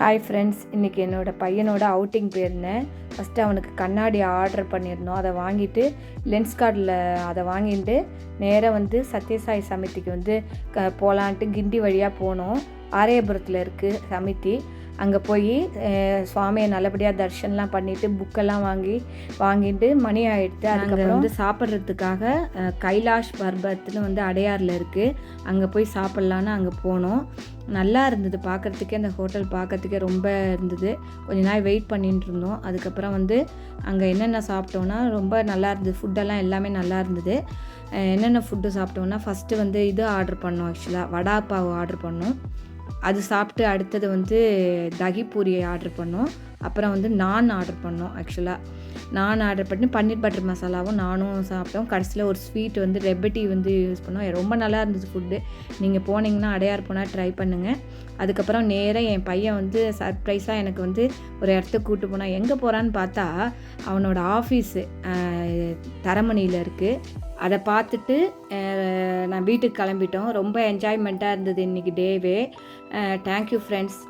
Hi friends, இன்றைக்கி என்னோடய பையனோட அவுட்டிங் போயிருந்தேன். ஃபஸ்ட்டு அவனுக்கு கண்ணாடி ஆர்டர் பண்ணியிருந்தோம். அதை வாங்கிட்டு லென்ஸ் கார்டில் அதை வாங்கிட்டு நேராக சத்யசாய் சமிதிக்கு போகலான்ட்டு கிண்டி வழியாக போனோம். ஆரியபுரத்தில் இருக்குது சமிதி. அங்கே போய் சுவாமியை நல்லபடியாக தரிசனம்லாம் பண்ணிவிட்டு புக்கெல்லாம் வாங்கிட்டு மணி ஆகிடுது. அதுக்கப்புறம் சாப்பிட்றதுக்காக கைலாஷ் பர்பத்னு அடையாரில் இருக்குது. அங்கே போய் சாப்பிட்லான்னு அங்கே போனோம். நல்லா இருந்தது பார்க்குறதுக்கே, அந்த ஹோட்டல் பார்க்குறதுக்கே ரொம்ப இருந்தது. கொஞ்ச நாள் வெயிட் பண்ணிட்டு இருந்தோம். அதுக்கப்புறம் அங்கே என்னென்ன சாப்பிட்டோன்னா ரொம்ப நல்லா இருந்தது. ஃபுட்டெல்லாம் எல்லாமே நல்லா இருந்தது. என்னென்ன ஃபுட்டு சாப்பிட்டோன்னா ஃபஸ்ட்டு இது ஆர்டர் பண்ணோம். ஆக்சுவலாக வடா பாவ் ஆர்டர் பண்ணோம். அது சாப்பிட்டு அடுத்தது தகி பூரியை ஆர்டர் பண்ணோம். அப்புறம் நான் ஆர்டர் பண்ணோம். ஆக்சுவலாக நான் ஆர்டர் பண்ணி பன்னீர் பட்டர் மசாலாவும் நானும் சாப்பிட்டோம். கடைசியில் ஒரு ஸ்வீட் ரெபட்டி யூஸ் பண்ணோம். ரொம்ப நல்லா இருந்துச்சு ஃபுட்டு. நீங்கள் போனீங்கன்னா அடையார் போனால் ட்ரை பண்ணுங்கள். அதுக்கப்புறம் நேராக என் பையன் சர்ப்ரைஸாக எனக்கு ஒரு இடத்துக்கு கூப்பிட்டு போனால், எங்கே போகிறான்னு பார்த்தா அவனோட ஆஃபீஸு தரமணியில் இருக்குது. அதை பார்த்துட்டு நான் வீட்டுக்கு கிளம்பிட்டோம். ரொம்ப என்ஜாய்மெண்ட்டாக இருந்தது இன்றைக்கி டேவே. Thank you friends.